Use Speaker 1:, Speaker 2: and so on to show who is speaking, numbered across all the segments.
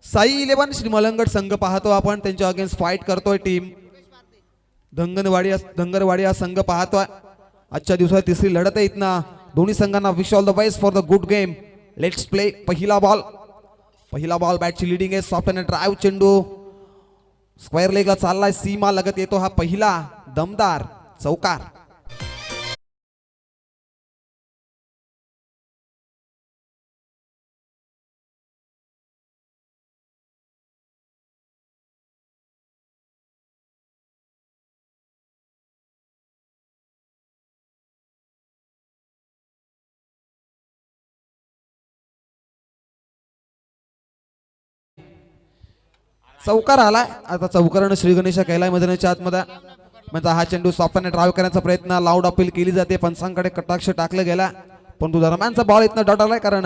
Speaker 1: साई 11 श्री मलंगड संघ पाहतो आपण, त्यांच्या अगेन्स्ट फाईट करतोय टीम धंगरवाडी हा संघ पाहतोय. आजच्या दिवसात तिसरी लढत आहे इथनं. दोन्ही संघांना wish all the best for the good game. Let's play. पहिला बॉल बॅटची लिडिंग आहे. सॉफ्ट अँड ड्राईव्ह चेंडू स्क्वेअर लेगला चाललाय. सीमा लगत येतो हा पहिला दमदार चौकार. चौकार आलाय. आता चौकारानं श्री गणेशा कैलाय मैदानाच्या आतमध्ये म्हणजे हा चेंडू सॉफ्टने ड्राईव्ह करण्याचा प्रयत्न, लाऊड अपील केली जाते. पंचांकडे कटाक्ष टाकलं गेला, परंतु दरम्यानचा बॉल इथनं डॉट आलाय. कारण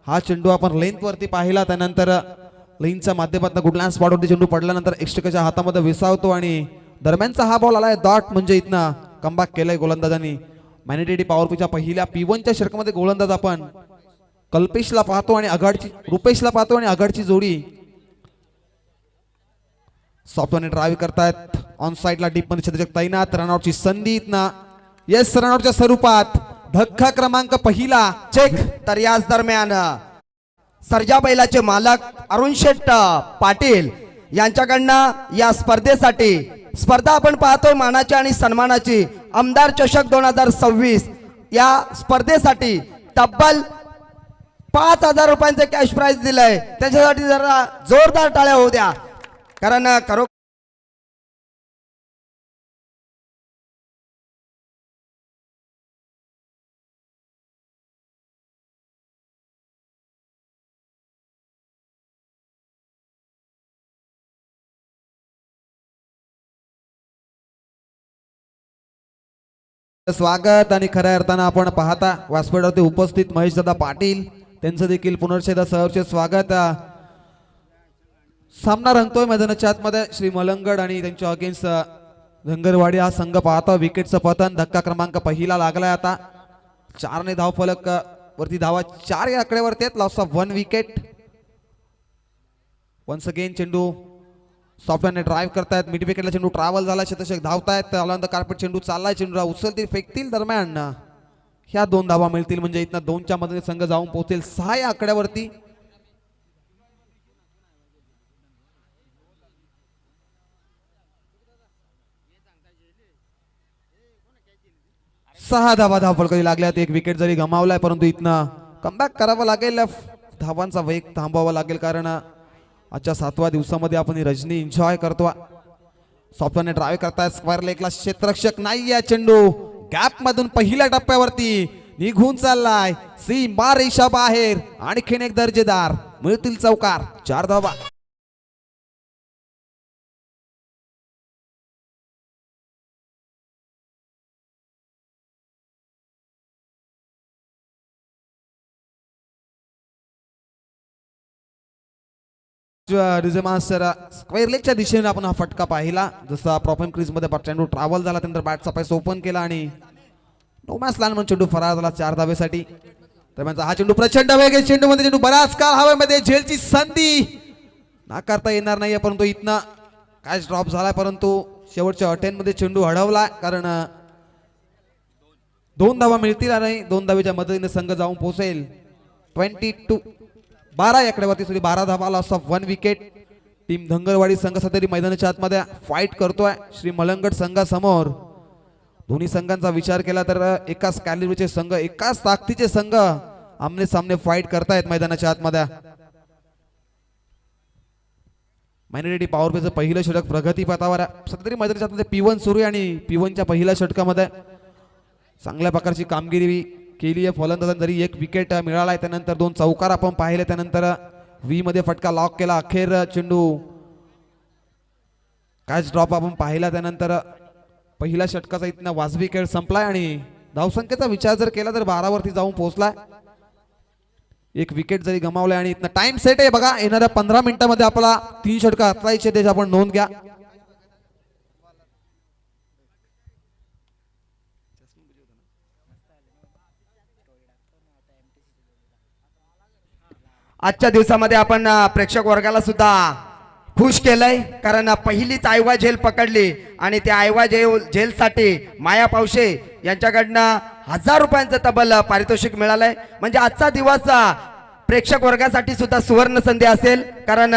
Speaker 1: हा चेंडू आपण लेंथ वरती पाहिला, त्यानंतर लेनच्या माध्यमातून गुडलँड स्पॉटवरती चेंडू पडल्यानंतर एक्स्ट्रिकाच्या हातामध्ये विसावतो आणि दरम्यानचा हा बॉल आलाय डॉट. म्हणजे इथनं कमबॅक केलंय गोलंदाजांनी. मॅनिटेडी पॉवरपूच्या पहिल्या P1च्या षटकामध्ये गोलंदाज आपण कल्पेशला पाहतो आणि आघाडची रुपेशला पाहतो आणि आघाडची जोडी सॉफ्टवेअर ड्राईव्ह करतायत. ऑन साइडला डीप मध्ये क्षेत्ररक्षक तैनात. रनआउटची संधी इथनं येस रनआउटच्या स्वरूपात. धक्का क्रमांक पहिला
Speaker 2: चेक. तर याच दरम्यान सर्जा बैलाचे मालक अरुण शेट्ट पाटील यांच्याकडनं या स्पर्धेसाठी स्पर्धा आपण पाहतोय मानाची आणि सन्मानाची आमदार चषक 2026 या स्पर्धेसाठी तब्बल 5,000 रुपयांचे कॅश प्राइज दिलंय. त्याच्यासाठी जरा जोरदार टाळ्या होऊ द्या. कारण
Speaker 1: स्वागत. आणि खऱ्या अर्थानं आपण पाहता व्यासपीठावरती उपस्थित महेशदादा पाटील त्यांचं देखील पुनर्षेदा सहर्ष स्वागत. सामना रंगतोय मैदानाच्या आतमध्ये. श्री मलंगड आणि त्यांच्या अगेन्स्ट धंगरवाडी हा संघ पाहता. विकेटचं पतन. धक्का क्रमांक पहिला लागलाय. आता 4 धाव फलक वरती धावा 4 या आकड्यावरती आहेत. Loss of 1 wicket. Once again चेंडू सॉफ्टवेअरने ड्राईव्ह करतायत. मिड विकेटला चेंडू ट्रॅव्हल झाला. शतशक धावतायत. त्यानंतर कार्पेट चेंडू चाललाय. चेंडू उचलतील फेकतील. दरम्यान ह्या 2 धावा मिळतील. म्हणजे इथनं 2च्या मदतीने संघ जाऊन पोहोचेल 6 या आकड्यावरती. सहा धावा धावफलकाची लागल्यात. 1 विकेट जरी गमावलाय, परंतु इथनं कमबॅक करावं लागेल. धावांचा वेग थांबवावा लागेल. कारण आजच्या 7व्या दिवसामध्ये आपण ही रजनी एन्जॉय करतो. सॉफ्टवेअरने ड्राईव्ह करतायत. स्क्वेअर लेगला क्षेत्ररक्षक नाही. या चेंडू गॅप मधून पहिल्या टप्प्यावरती निघून चाललाय. सीमा रेषा बाहेर. आणखीन एक दर्जेदार मिळतील चौकार. 4 धावा. मास्टर स्क्वेअर लेगच्या दिशेने आपण हा फटका पाहिला. जसा प्रॉपर क्रीज मध्ये चेंडू ट्रॅव्हल झाला, त्यानंतर बॅटचा पैस ओपन केला आणि नो मॅच लहान म्हणून चेंडू फरार झाला 4 धावेसाठी. दरम्यान हा चेंडू प्रचंड वेग आहे. चेंडू मध्ये चेंडू बराच काळ हवेमध्ये. झेलची संधी नाकारता येणार नाहीये, परंतु इथनं कॅच ड्रॉप झालाय. परंतु शेवटच्या अटेम्प्ट मध्ये चेंडू अडवला. कारण 2 धावा मिळतील आणि 2 धावेच्या मदतीने संघ जाऊन पोहोचेल 12 या आकड्यावरती. 12 धावा. Loss of 1 wicket. टीम धंगरवाडी संघ सध्या मैदानाच्या आतमध्ये फाईट करतोय श्री मलंगड संघासमोर. दोन्ही संघांचा विचार केला तर एकाच कॅलिबरचे संघ, एकाच ताकदीचे संघ आमने सामने फाईट करतायत मैदानाच्या आतमध्ये. मायनॉरिटी पॉवर प्लेचं पहिलं षटक प्रगती पथावर. सध्या तरी मैदानाच्या आतमध्ये P1 सुरू आहे आणि P1च्या पहिल्या षटकामध्ये चांगल्या प्रकारची कामगिरी केली आहे फलंदाजांनी. जरी 1 विकेट मिळालाय, त्यानंतर 2 चौकार आपण पाहिले, त्यानंतर V मध्ये फटका लॉक केला. अखेर चेंडू कॅच ड्रॉप आपण पाहिला. त्यानंतर पहिल्या षटकाचा इथनं वाजवी खेळ संपलाय आणि धावसंख्येचा विचार जर केला तर 12 वरती जाऊन पोहोचलाय. 1 विकेट जरी गमावलाय आणि इथनं टाइम सेट आहे बघा. येणाऱ्या 15 मिनिटांमध्ये आपला 3 षटका हाताळायचे, त्याची आपण नोंद घ्या.
Speaker 2: आजच्या दिवसामध्ये आपण प्रेक्षक वर्गाला सुद्धा खुश केलंय, कारण पहिलीच आयवा झेल पकडली आणि त्या आयवा झेलसाठी माया पावशे यांच्याकडनं 1000 रुपयांचं तब्बल पारितोषिक मिळालंय. म्हणजे आजचा दिवस प्रेक्षक वर्गासाठी सुद्धा सुवर्ण संधी असेल, कारण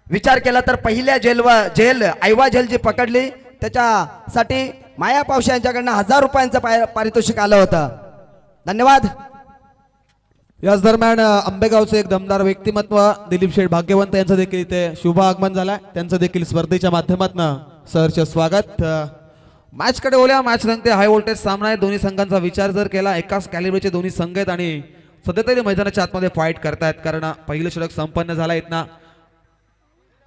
Speaker 2: विचार केला तर पहिल्या झेल आयवा झेल जी पकडली त्याच्यासाठी माया पावशे यांच्याकडनं 1000 रुपयांचं पारितोषिक आलं होतं. धन्यवाद.
Speaker 1: याच दरम्यान आंबेगावचे एक दमदार व्यक्तिमत्व दिलीप शेठ भाग्यवंत यांचं देखील इथे शुभ आगमन झालंय. त्यांचं देखील स्पर्धेच्या माध्यमातून सहर्ष स्वागत. मॅच कडे ओल्या मॅच रंगते. हाय व्होल्टेज सामना आहे. दोन्ही संघांचा विचार जर केला एकाच कॅलिबरचे दोन्ही संघ आहेत आणि सध्या तरी मैदानाच्या आतमध्ये फाईट करतायत, कारण पहिलं षटक संपन्न झालं इथनं.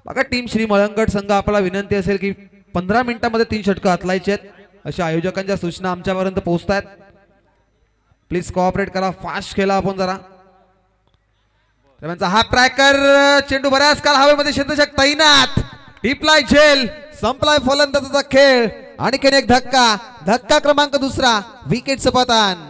Speaker 1: बघा टीम श्री मळंगड संघ, आपल्याला विनंती असेल की 15 मिनिटांमध्ये 3 षटकं हातलायची आहेत अशा आयोजकांच्या सूचना आमच्यापर्यंत पोहोचतायत. प्लीज कोऑपरेट करा, फास्ट खेळा आपण जरा. त्यांचा हा ट्रॅकर चेंडू बऱ्याच काळ हवेमध्ये क्षेत्ररक्षक तैनात. डीपलाय झेल, संपलाय फलंदाजाचा खेळ. आणखीन एक धक्का क्रमांक 2, विकेटचं पतन.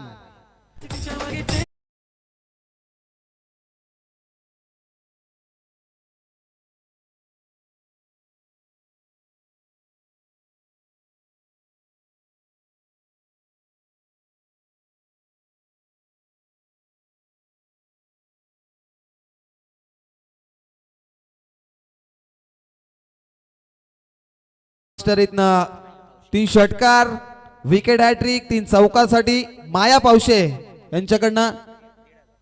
Speaker 1: इथनं 3 षटकार, विकेट हॅट्रिक, 3 चौकासाठी माया पावशे यांच्याकडनं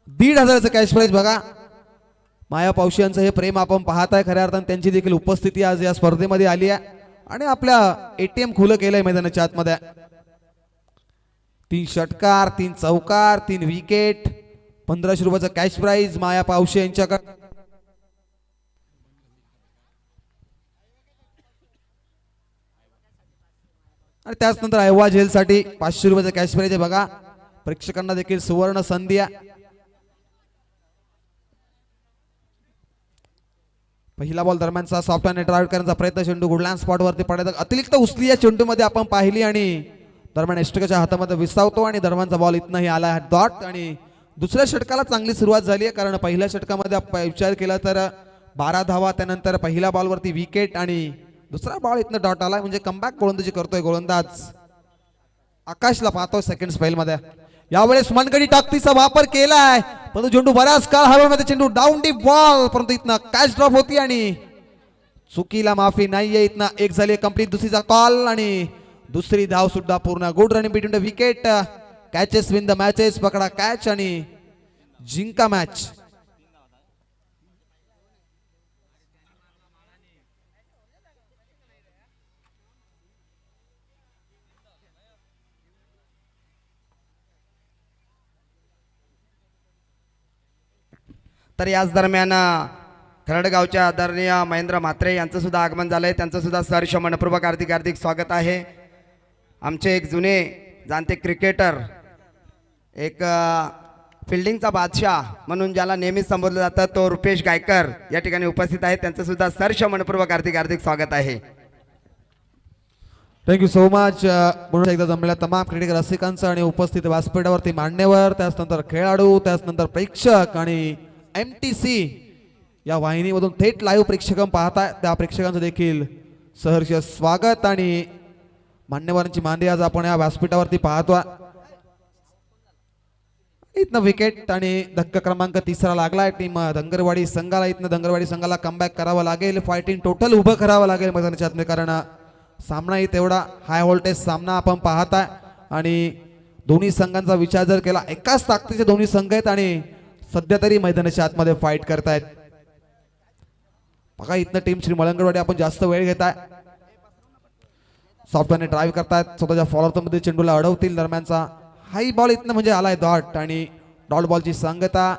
Speaker 1: 1500चं कॅश प्राइज. बघा माया पावशे यांचं हे प्रेम आपण पाहताय. खऱ्या अर्थानं त्यांची देखील उपस्थिती आज या स्पर्धेमध्ये आली आहे आणि आपल्या एटीएम खुलं केलंय मैदानाच्या आतमध्ये. 3 षटकार, 3 चौकार, 3 विकेट, 1500 रुपयाचं कॅश प्राइज माया पावशे यांच्याकडे. आणि त्याच नंतर आयवा झेलसाठी 500 रुपयाचं कॅश प्राइज आहे. बघा प्रेक्षकांना देखील सुवर्ण संधी आहे. पहिला बॉल दरम्यानचा सॉफ्ट आणि ड्राइव्ह करण्याचा प्रयत्न, चेंडू गुडलँड स्पॉट वरती पडायचा. अतिरिक्त उचली या चेंडूमध्ये आपण पाहिली आणि दरम्यान एष्टकाच्या हातामध्ये विसावतो आणि दरम्यानचा बॉल इथनही आला डॉट. आणि दुसऱ्या षटकाला चांगली सुरुवात झाली आहे, कारण पहिल्या षटकामध्ये विचार केला तर 12 धावा, त्यानंतर पहिल्या बॉलवरती विकेट आणि दुसरा बॉल इथनं डॉट आला. म्हणजे कमबॅक गोलंदाजी करतोय गोलंदाज आकाशला पाहतोय सेकंड स्पेल मध्ये. यावेळेस मनगडी टाकतीचा वापर केलाय, परंतु चेंडू बराच काळ हवेमध्ये, चेंडू डाऊन डीप बॉल, परंतु इथनं कॅच ड्रॉप होती आणि चुकीला माफी नाहीये. इथनं एक झाली कंप्लीट, दुसरीचा कॉल आणि दुसरी धाव सुद्धा पूर्ण. Good running between the wicket. Catches win the matches. पकडा कॅच आणि जिंका मॅच.
Speaker 2: तर याच दरम्यान खरडगावच्या आदरणीय महेंद्र म्हात्रे यांचं सुद्धा आगमन झालंय. त्यांचं सुद्धा सहर्ष मनपूर्वक हार्दिक स्वागत आहे. आमचे एक जुने जाणते क्रिकेटर, एक फिल्डिंगचा बादशाह म्हणून ज्याला नेहमी संबोधलं जातं, तो रुपेश गायकर या ठिकाणी उपस्थित आहेत. त्यांचं सुद्धा सहर्ष मनपूर्वक हार्दिक स्वागत आहे.
Speaker 1: Thank you so much. म्हणून एकदा जमलेल्या तमाम क्रिकेट रसिकांचं आणि उपस्थित व्यासपीठावरती मान्यवर, त्याचनंतर खेळाडू, त्याचनंतर प्रेक्षक आणि MTC या वाहिनीमधून थेट लाईव्ह प्रेक्षक पाहताय त्या प्रेक्षकांचं देखील सहर्ष स्वागत. आणि मान्यवरांची मांदी आज आपण या व्यासपीठावरती पाहतोय. इथनं विकेट आणि धक्का क्रमांक 3 लागलाय टीम धंगरवाडी संघाला. इथनं धंगरवाडी संघाला कमबॅक करावं लागेल, फायटिंग टोटल उभं करावं लागेल मैदानाच्या आतमध्ये, कारण सामनाही तेवढा हाय व्होल्टेज सामना आपण पाहताय. आणि दोन्ही संघांचा विचार जर केला, एकाच ताकदीचे दोन्ही संघ आहेत आणि सध्या तरी मैदानाच्या आतमध्ये फाईट करतायत. बघा इथनं टीम श्री मळंगडवाडी आपण जास्त वेळ घेताय. सॉफ्टवेअरने ड्राईव्ह करतायत, स्वतःच्या फॉलोअर मध्ये चेंडूला अडवतील. दरम्यानचा हाई बॉल इथनं म्हणजे आलाय डॉट आणि डॉट बॉलची सांगता.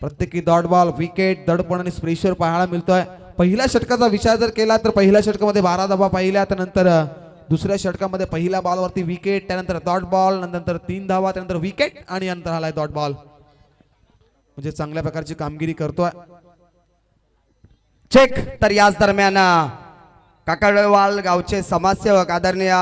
Speaker 1: प्रत्येकी डॉट बॉल, विकेट, दडपण आणि प्रेशर पाहायला मिळतोय. पहिल्या षटकाचा विचार जर केला तर पहिल्या षटकामध्ये 12 धावा पाहिल्या, त्यानंतर दुसऱ्या षटकामध्ये पहिल्या बॉलवरती विकेट, त्यानंतर डॉट बॉल, नंतर 3 धावा, त्यानंतर विकेट आणि नंतर आलाय डॉट बॉल. म्हणजे चांगल्या प्रकारची कामगिरी करतोय.
Speaker 2: चेक. तर याच दरम्यान काकडवाल गावचे समाजसेवक आदरणीय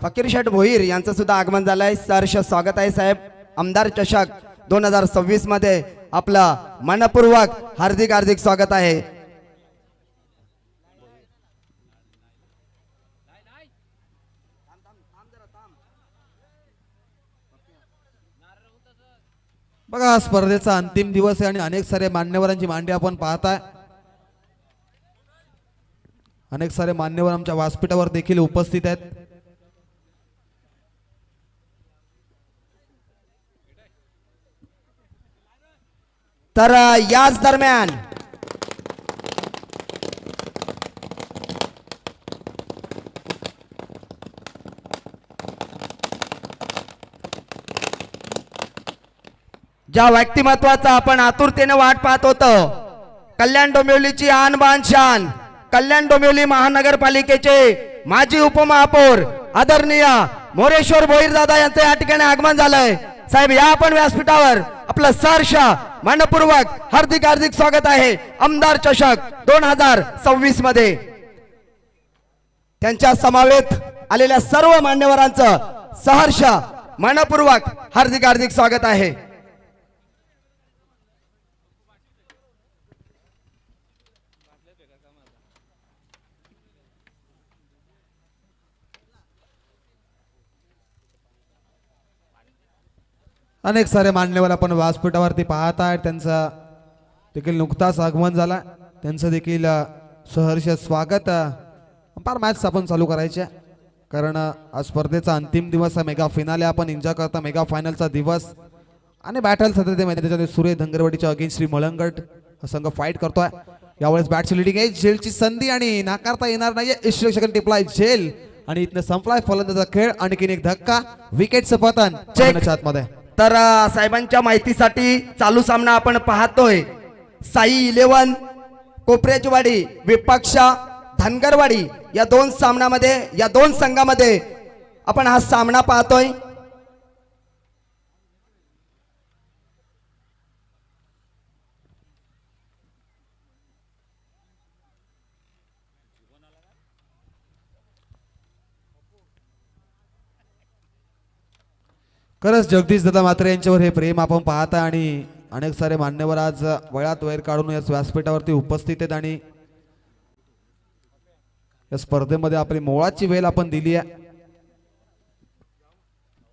Speaker 2: फकीर शेठ भोईर यांचं सुद्धा आगमन झालंय. सहर्ष स्वागत आहे साहेब. आमदार चषक 2026 मध्ये आपलं मनपूर्वक हार्दिक हार्दिक स्वागत आहे.
Speaker 1: बघा हा स्पर्धेचा अंतिम दिवस आहे आणि अनेक सारे मान्यवरांची मांडी आपण पाहताय. अनेक सारे मान्यवर आमच्या व्यासपीठावर देखील उपस्थित आहेत.
Speaker 2: तर याच दरम्यान ज्या व्यक्तिमत्वाचा आपण आतुरतेने वाट पाहत होतो, कल्याण डोंबिवलीची आन बान शान, कल्याण डोंबिवली महानगरपालिकेचे माजी उपमहापौर आदरणीय मोरेश्वर भोईरदादा यांचे या ठिकाणी आगमन झालंय. साहेब या आपण व्यासपीठावर आपलं सहर्ष मनपूर्वक हार्दिक हार्दिक स्वागत आहे. आमदार चषक 2026 मध्ये त्यांच्या समवेत आलेल्या सर्व मान्यवरांचं सहर्ष मनपूर्वक हार्दिक हार्दिक स्वागत आहे.
Speaker 1: अनेक सारे मान्यवर आपण व्यासपीठावरती पाहताय. त्यांचा देखील नुकताच आगमन झाला. त्यांचं देखील सहर्ष स्वागत. फार मॅच आपण चालू करायचे कारण आज स्पर्धेचा अंतिम दिवस आहे. मेगा फिनाले आपण एन्जॉय करता. मेगा फायनलचा दिवस आणि बॅटल सध्या ते मैदानामध्ये सूर्य धंगरवाडीच्या अगेन्स्ट श्री मलंगट हा संघ फाईट करतोय. यावेळेस बॅटची लिडिंग आहे. झेलची संधी आणि नाकारता येणार नाहीये. इष्टरक्षक टिपलाय झेल आणि इथनं संपलाय फलंदाजा खेळ. आणखीन एक धक्का, विकेटचं पतन आतमध्ये.
Speaker 2: तर साहेबांच्या माहितीसाठी चालू सामना आपण पाहतोय. साई 11 कोपऱ्याचीवाडी विपक्ष धनगरवाडी या दोन संघामध्ये आपण हा सामना पाहतोय.
Speaker 1: खरंच जगदीश दादा मात्रे यांच्यावर हे प्रेम आपण पाहता आणि अनेक सारे मान्यवर आज वयात वैर काढून या व्यासपीठावरती उपस्थित आहेत आणि या स्पर्धेमध्ये आपली मोळाची वेळ आपण दिली आहे.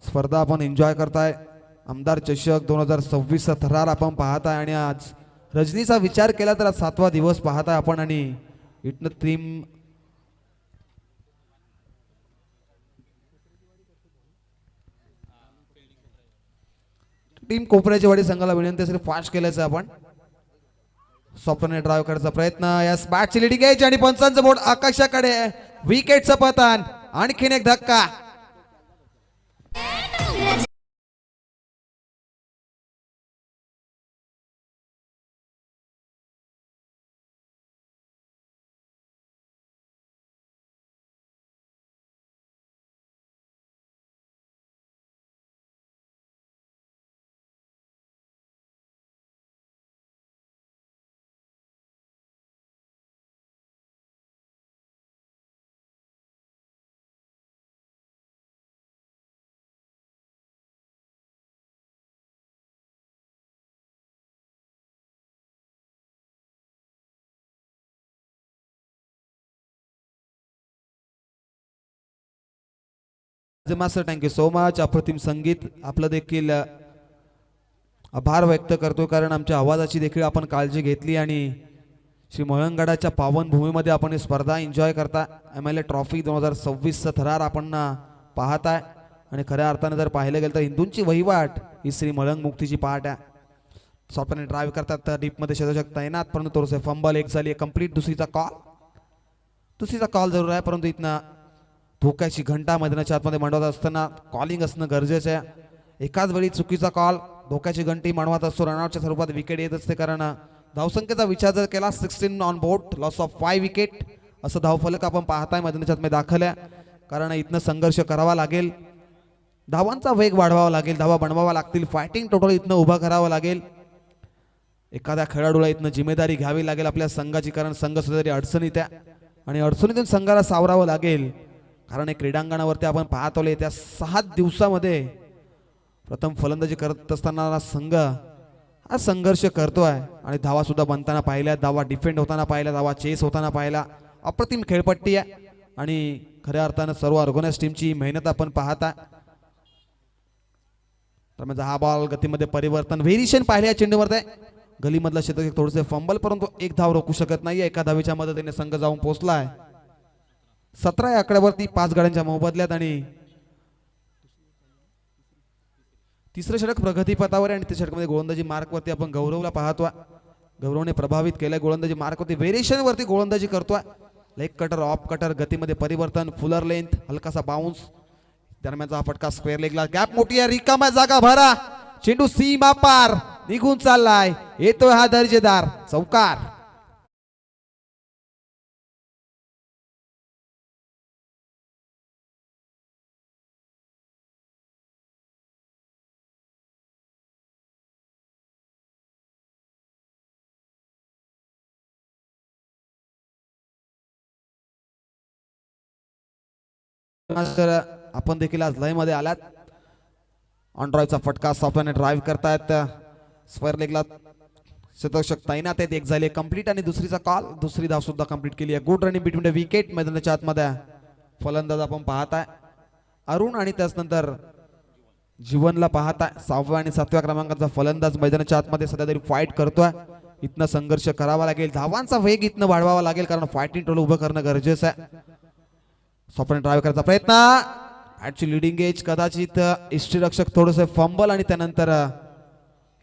Speaker 1: स्पर्धा आपण एन्जॉय करताय. आमदार चषक 2026 थरार आपण पाहताय आणि आज रजनीचा विचार केला तर आज 7वा दिवस पाहताय आपण आणि इथनं टीम कोपऱ्याची वाडी संघाला विनंती असेल फास्ट केल्याचं आपण सॉफ्टने ड्राईव्ह करायचा प्रयत्न. यास बॅटची लिडिंग घ्यायची आणि पंचांचं बोर्ड आकाशाकडे. विकेटचं पतन, आणखीन एक धक्का. Master thank you so much. अप्रतिम संगीत आपलं देखील आभार व्यक्त करतो कारण आमच्या आवाजाची देखील आपण काळजी घेतली आणि श्री मळंगडाच्या पावनभूमीमध्ये आपण ही स्पर्धा एन्जॉय करता. MLA ट्रॉफी 2026 थरार आपण पाहताय आणि खऱ्या अर्थाने जर पाहिलं गेलं तर हिंदूंची वहिवाट ही श्री मळंग मुक्तीची पहाट आहे. सॉफ्टने ड्राईव्ह करतात डीपमध्ये क्षेत्ररक्षक तैनात परंतु थोडंसं फंबल एक झाली कंप्लीट. दुसरीचा कॉल जरूर आहे परंतु इथनं धोक्याची घंटा मैदानाच्या आतमध्ये मांडवत असताना कॉलिंग असणं गरजेचं आहे. एकाच वेळी चुकीचा कॉल धोक्याची घंटी मांडवत असतो. रनआउटच्या स्वरूपात विकेट येत असते कारण धावसंख्येचा विचार जर केला 16 on board loss of 5 wicket असं धावफलक आपण पाहताय मैदानाच्या आतमध्ये दाखल आहे. कारण इथनं संघर्ष करावा लागेल. धावांचा वेग वाढवावा लागेल. धावा बनवावा लागतील. फायटिंग टोटल इथनं उभा करावं लागेल. एखाद्या खेळाडूला इथनं जिम्मेदारी घ्यावी लागेल आपल्या संघाची कारण संघ सुद्धा तरी अडचणीत आहे आणि अडचणीतून संघाला सावरावं लागेल कारण क्रीडांगणावरती आपण पाहतोले त्या 6 दिवसामध्ये प्रथम फलंदाजी करत असताना संघ हा संघर्ष करतोय आणि धावा सुद्धा बनताना पाहिल्या, धावा डिफेंड होताना पाहिल्या, धावा चेस होताना पाहिला. अप्रतिम खेळपट्टी आहे आणि खऱ्या अर्थानं सर्व ऑर्गनाइज टीमची मेहनत आपण पाहता. तर म्हणजे हा बॉल गतीमध्ये परिवर्तन व्हेरिएशन पाहिले या चेंडूवर. गलीमधला क्षेत्ररक्षक थोडेसे फंबल, परंतु एक धाव रोखू शकत नाही. एका धावेच्या मदतीने संघ जाऊन पोहोचलाय 17 या आकड्यावरती 5 गाड्यांच्या मोबदल्यात आणि तिसरं षटक प्रगतीपथावर आणि त्या षटकामध्ये गोलंदाजी मार्कवरती आपण गौरवला पाहतोय. गौरवने प्रभावित केलंय गोलंदाजी मार्कवरती, व्हेरिएशन वरती गोलंदाजी करतोय. लेग कटर, ऑफ कटर, गतीमध्ये परिवर्तन, फुलर लेंथ, हलकासा बाउन्स, दरम्यानचा हा फटका स्क्वेअर लेगला. गॅप मोठी आहे, रिकामा जागा भरा, चेंडू सीमा पार निघून चाललाय. येतोय हा दर्जेदार चौकार. आपण देखील आज लय मध्ये आलात. ऑन ड्राईव्हचा फटका सॉफ्टवेअरने ड्राईव्ह करतायत. स्क्वेअर लेगला क्षेत्ररक्षक तैनात आहेत. एक झाले कंप्लीट आणि दुसरीचा कॉल, दुसरी धाव सुद्धा कंप्लीट केली आहे. Good running between the wicket. मैदानाच्या आतमध्ये फलंदाज आपण पाहताय अरुण आणि त्याचनंतर जीवनला पाहताय. 6व्या आणि 7व्या क्रमांकाचा फलंदाज मैदानाच्या आतमध्ये सध्या तरी फाईट करतोय. इथनं संघर्ष करावा लागेल, धावांचा वेग इथनं वाढवावा लागेल, कारण फायटिंग टोल उभं करणं गरजेचं आहे. सॉफ्टवेअर ड्राईव्ह करायचा प्रयत्न, ऍक्च्युअली लिडिंग एज, कदाचित इष्टरक्षक थोडंसं फंबल आणि त्यानंतर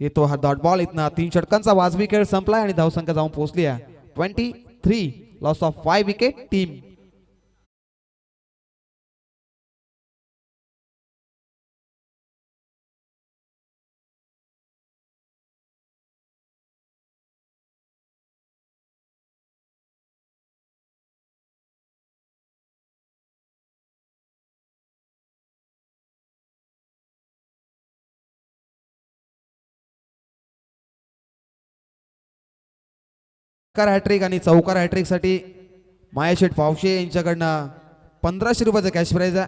Speaker 1: येतो हा डॉट बॉल. इथनं 3 षटकांचा वाजवी खेळ संपलाय आणि धावसंख्या जाऊन पोहोचली आहे 23. Loss of 5 wicket team. Hattrick आणि चौकार हॅट्रिक साठी मायाशेठ पावशे यांच्याकडनं 1500 रुपयाचं कॅश प्राइज आहे.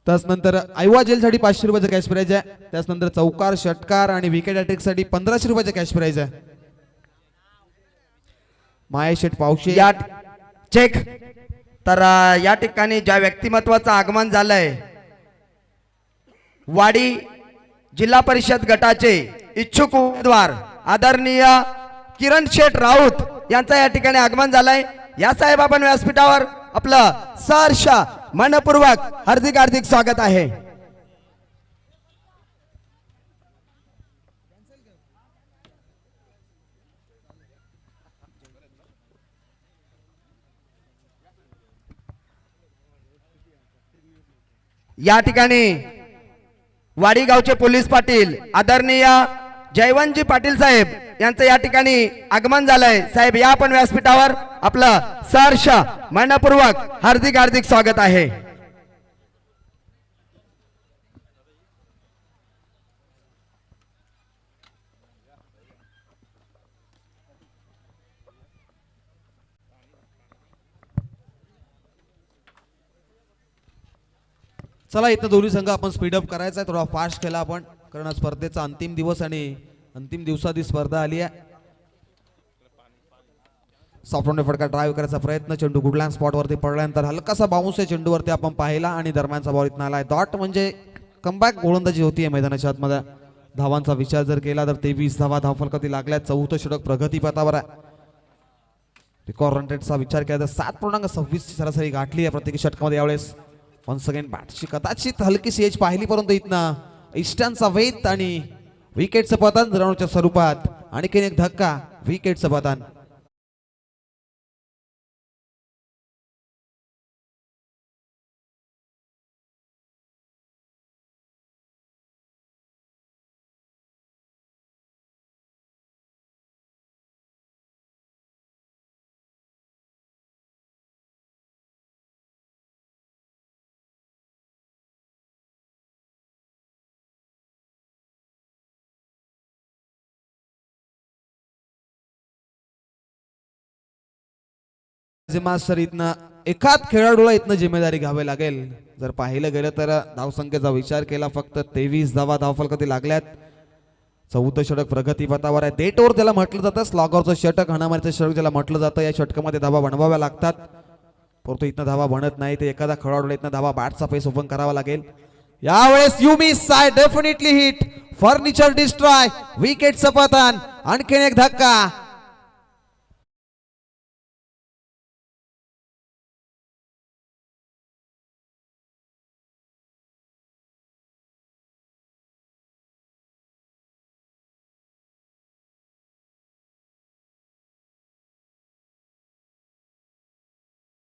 Speaker 1: त्याचनंतर आयवा जेल साठी 500 रुपयाचं कॅश प्राइज आहे. त्याचनंतर चौकार, षटकार आणि विकेट हॅट्रिक साठी 1500 रुपयाचं कॅश प्राइज आहे. मायाशेठ पावशे
Speaker 2: या चेक. तर या ठिकाणी ज्या व्यक्तिमत्वाचं आगमन झालंय, वाडी जिल्हा परिषद गटाचे इच्छुक उमेदवार आदरणीय किरण शेठ राऊत यांचा या ठिकाणी आगमन झालंय. या साहेब आपण व्यासपीठावर आपलं सहर्ष मनपूर्वक हार्दिक हार्दिक स्वागत आहे. या ठिकाणी वाडी गावचे पोलीस पाटील आदरणीय जयवंतजी पाटील साहेब यांचं या ठिकाणी आगमन झालंय. साहेब या आपण व्यासपीठावर आपलं सहर्ष मनपूर्वक हार्दिक हार्दिक स्वागत आहे.
Speaker 1: चला इथं दोन्ही संघ आपण स्पीडअप करायचा आहे, थोडा फास्ट केला आपण, कारण स्पर्धेचा अंतिम दिवस आणि अंतिम दिवसाची स्पर्धा आली आहे. सॉफ्टने फटका ड्राईव्ह करायचा प्रयत्न, चेंडू गुडलँड स्पॉट वरती पडल्यानंतर हलकासा बाउन्स आहे चेंडूवरती आपण पाहिला आणि दरम्यानचा बॉल इथं आलाय. डॉट म्हणजे कमबॅक गोलंदाजी होतीये मैदानाच्या आतमध्ये. धावांचा विचार जर केला तर 23 धावा धावफलकावरती लागल्या. 4थं षटक प्रगतीपथावर आहे. रिकॉर्ड रन रेटचा विचार केला तर 7.26 ची सरासरी गाठली आहे प्रत्येक षटकामध्ये यावेळेस. वन्स अगेन बॅटची कदाचित हलकीशी एज पाहिली, परंतु इथनं इष्टांचा वेध आणि विकेटचं पतन रनच्या स्वरूपात. आणखीन एक धक्का, विकेटचं पतन. मास्टर इथनं एखाद खेळाडूला इथनं जिम्मेदारी घ्यावी लागेल. जर पाहिलं गेलं तर धावसंख्येचा विचार केला फक्त 23 धावा धावफलकात लागल्यात. 14 षटक प्रगतीपथावर आहे. डेटवर त्याला म्हटलं जातं, स्लॉगरचं षटक, हाणामारीचं षटक ज्याला म्हटलं जातं. या षटकामध्ये धावा बनवाव्या लागतात, परंतु इथनं धावा बनत नाही. ते एखादा खेळाडूला इथनं धावा बॅटचा पेस ओपन करावा लागेल. यावेळेस you miss I definitely hit, furniture destroy, विकेटचं पतन, आणखीन एक धक्का.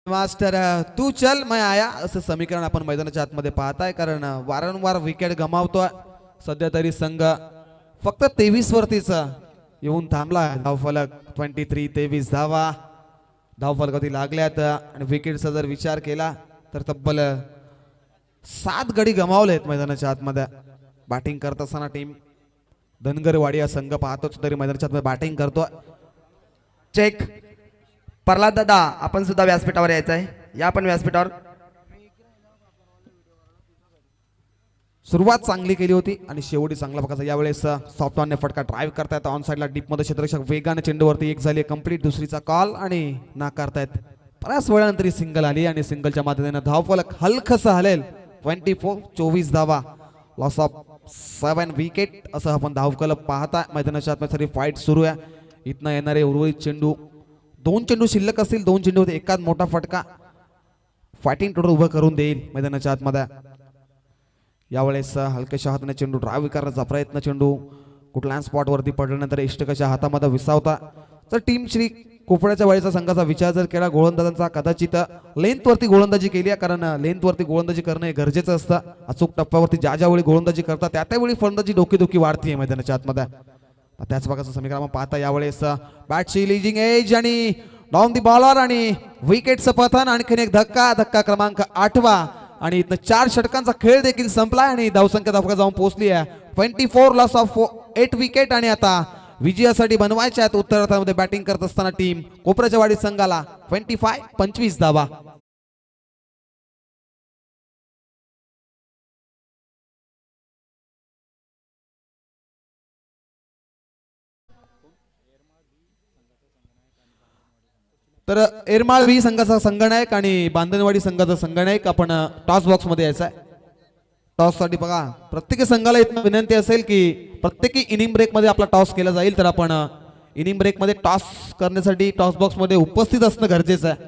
Speaker 1: मास्टर तू चल मैं आया असं समीकरण आपण मैदानाच्या आतमध्ये पाहताय. कारण वारंवार विकेट गमावतोय. सध्या तरी संघ फक्त 23 वरतीच येऊन थांबला. धावफलक 23, 23 धावा धावफलकाती लागल्यात. आणि विकेटचा जर विचार केला तर तब्बल 7 गडी गमावलेत मैदानाच्या आतमध्ये. बॅटिंग करत असताना टीम धनगरवाडी हा संघ पाहतोच तरी मैदानाच्या आतमध्ये बॅटिंग करतो.
Speaker 2: चेक. प्रल्हाद दादा आपण सुद्धा व्यासपीठावर यायचं आहे. या आपण व्यासपीठावर.
Speaker 1: सुरुवात चांगली केली होती आणि शेवटी चांगला प्रकारचा यावेळेस सॉफ्टॉनने फटका ड्राईव्ह करतायत. ऑन साइडला डीप मध्ये क्षेत्ररक्षक वेगाने चेंडूवरती एक झाली कंप्लीट. दुसरीचा कॉल आणि नाकारतायत. बऱ्याच वेळानंतर सिंगल आली आणि सिंगलच्या माध्यमाने धावफलक हलकसं हलेल. 24, 24 धावा, लॉस ऑफ 7 विकेट असं आपण धावफलक पाहता. मैदानाच्या आतमध्ये फाईट सुरू आहे. इथनं येणारे उर्वरित चेंडू, 2 चेंडू शिल्लक असतील. 2 चेंडू होते, एकाच मोठा फटका फायटिंग टोटल उभं करून देईल मैदानाच्या आतमध्ये. यावेळेस हलक्याच्या हाताने चेंडू ड्राईव्ह करण्याचा प्रयत्न. चेंडू कुठल्या स्पॉट वरती पडल्यानंतर इष्टकाच्या हातामध्ये विसावता. तर टीम श्री कोपड्याच्या वाडीचा संघाचा विचार जर केला, गोलंदाजांचा कदाचित लेंथ वरती गोलंदाजी केली आहे. कारण लेंथ वरती गोलंदाजी करणं हे गरजेचं असतं. अचूक टप्प्यावरती ज्या ज्यावेळी गोलंदाजी करतात त्या त्यावेळी फलंदाजी डोकी वाढते मैदानाच्या आतमध्ये. त्याच प्रकारचं समीकरण आपण पाहता. यावेळेस बॅटची लिजिंग एज आणि डाऊन दी बॉलर आणि विकेटचं पतन. आणखीन एक धक्का, धक्का क्रमांक 8वा. आणि इथनं 4 षटकांचा खेळ देखील संपलाय आणि धावसंख्या धावफलकात जाऊन पोहोचली आहे 24, लॉस ऑफ 8 विकेट. आणि आता विजयासाठी बनवायच्या आहेत उत्तरार्धामध्ये बॅटिंग करत असताना टीम कोपऱ्याच्या वाडी संघाला 25, 25 धावा. तर एरमाळ व्ही संघाचा संघनायक आणि बांधणवाडी संघाचा संघनायक आपण टॉस बॉक्स मध्ये यायचा आहे. टॉस साठी बघा, प्रत्येक संघाला इथं विनंती असेल की प्रत्येकी इनिंग ब्रेक मध्ये आपला टॉस केला जाईल. तर आपण इनिंग ब्रेक मध्ये टॉस करण्यासाठी टॉस बॉक्स मध्ये उपस्थित असणं गरजेचं आहे.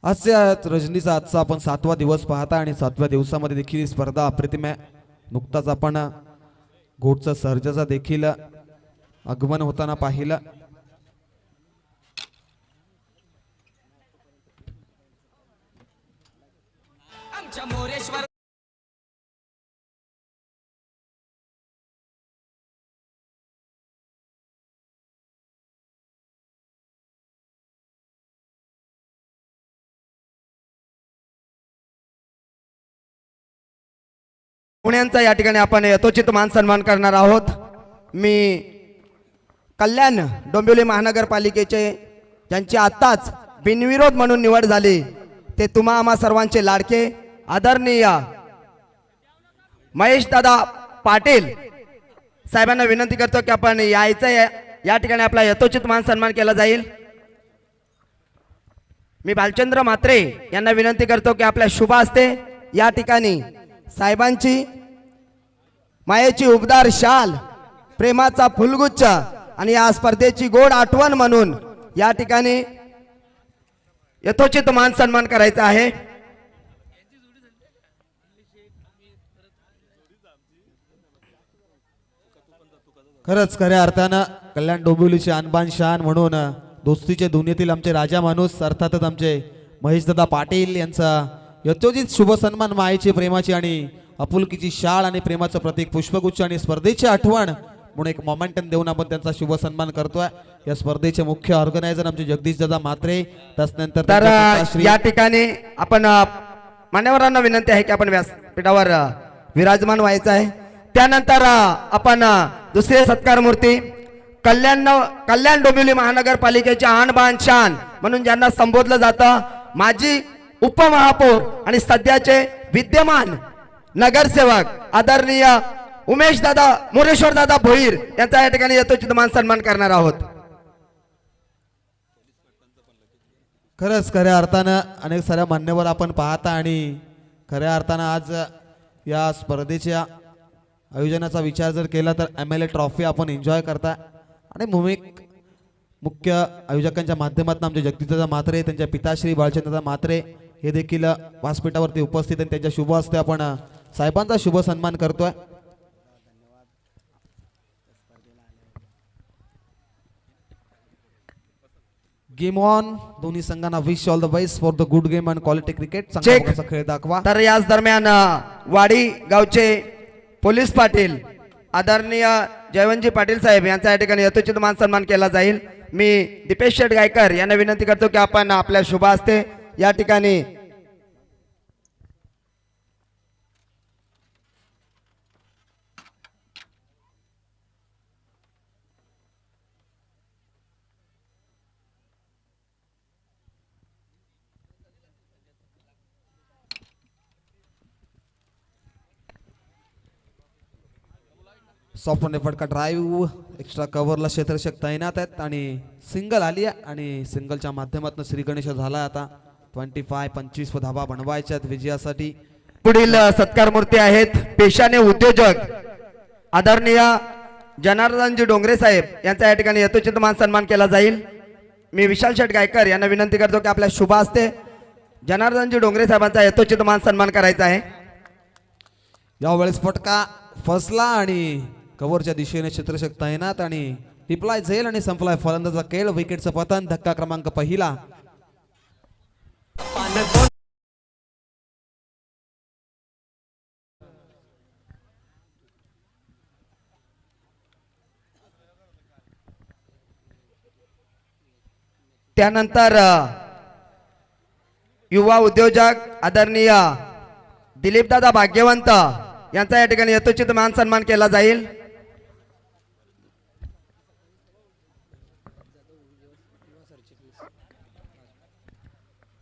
Speaker 1: आजच्या रजनीचा आजचा आपण 7वा दिवस पाहता आणि 7व्या दिवसामध्ये देखील स्पर्धा अप्रतिम आहे. नुकताच आपण घोटचा सर्जाचा देखील आगमन होताना पाहिलं.
Speaker 2: पुण्यांचा या ठिकाणी आपण यथोचित मान सन्मान करणार आहोत. मी कल्याण डोंबिवली महानगरपालिकेचे ज्यांची आत्ताच बिनविरोध म्हणून निवड झाली ते तुम्हा आम्हा सर्वांचे लाडके आदरणीय महेश दादा पाटील साहेबांना विनंती करतो की आपण यायचं या ठिकाणी आपला यथोचित मान सन्मान केला जाईल. मी भालचंद्र म्हात्रे यांना विनंती करतो की आपल्या शुभ हस्ते या ठिकाणी साहेबांची मायेची उबदार शाल, प्रेमाचा फुलगुच्छ आणि या स्पर्धेची गोड आठवण म्हणून या ठिकाणी यथोचित मान सन्मान करायचा आहे.
Speaker 1: खरंच खऱ्या अर्थानं कल्याण डोंबिवलीचे अनबान शान म्हणून दोस्तीचे दुनियेतील आमचे राजा माणूस अर्थातच आमचे महेशदादा पाटील यांचा यथोचित शुभ सन्मान, मायेची, प्रेमाची आणि आपुलकीची शाळ आणि प्रेमाचं प्रतीक पुष्पगुच्छ आणि स्पर्धेची आठवण म्हणून एक मोमेंटम देऊन आपण त्यांचा शुभ सन्मान करतोय. या स्पर्धेचे मुख्य ऑर्गनायझर आमचे जगदीश दादा म्हात्रे. त्यानंतर
Speaker 2: तर या ठिकाणी आपण मान्यवरांना विनंती आहे की आपण व्यासपीठावर विराजमान व्हायचं आहे. त्यानंतर आपण दुसरे सत्कार मूर्ती कल्याण डोंबिवली महानगरपालिकेचे आणबाण शान म्हणून ज्यांना संबोधलं जातं, माजी उपमहापौर आणि सध्याचे विद्यमान नगरसेवक आदरणीय उमेश दादा मोरेश्वर दादा भोईर यांचा या ठिकाणी यथोचित मान सन्मान करणार आहोत.
Speaker 1: खरंच खऱ्या अर्थानं अनेक साऱ्या मान्यवर आपण पाहता आणि खऱ्या अर्थानं आज या स्पर्धेच्या आयोजनाचा विचार जर केला तर MLA ट्रॉफी आपण एन्जॉय करता आणि मुख्य आयोजकांच्या माध्यमातून आमचे जगदीशदादा म्हात्रे, त्यांच्या पिताश्री बाळचंद्रदादा म्हात्रे हे देखील व्यासपीठावरती उपस्थित आणि त्यांच्या शुभ हस्ते आपण साहेबांचा शुभ सन्मान करतोय. Game on. दोन्ही संघांना wish all the best for the good game and quality cricket. चांगला खेळ दाखवा.
Speaker 2: तर याच दरम्यान वाडी गावचे पोलीस पाटील आदरणीय जयवंतजी पाटील साहेब यांचा या ठिकाणी यथोचित मान सन्मान केला जाईल. मी दीपेश शेठ गायकर यांना विनंती करतो की आपण आपल्या शुभ हस्ते या ठिकाणी
Speaker 1: सॉफ्ट फटका ड्राईव्ह एक्स्ट्रा कव्हरला क्षेत्ररक्षक तैनात आहेत आणि सिंगल आली आहे आणि सिंगलच्या माध्यमातून श्री गणेश झाला. आता 25 धाबा बनवायच्यात विजयासाठी.
Speaker 2: पुढील सत्कार मूर्ती आहेत पेशाने उद्योजक आदरणीय जनार्दनजी डोंगरे साहेब यांचा या ठिकाणी यथोचित मान सन्मान केला जाईल. मी विशाल शेठ गायकर यांना विनंती करतो की आपल्या शुभ हस्ते जनार्दनजी डोंगरे साहेबांचा यथोचित मान सन्मान करायचा आहे.
Speaker 1: यावेळेस फटका फसला आणि कव्हरच्या दिशेने क्षेत्ररक्षक तैनात आणि टिपलाय झेल आणि संपलाय फलंदाजा केळ. विकेटचं पतन. धक्का क्रमांक पहिला.
Speaker 2: त्यानंतर युवा उद्योजक आदरणीय दिलीपदादा भाग्यवंत यांचा या ठिकाणी यथोचित मान सन्मान केला जाईल.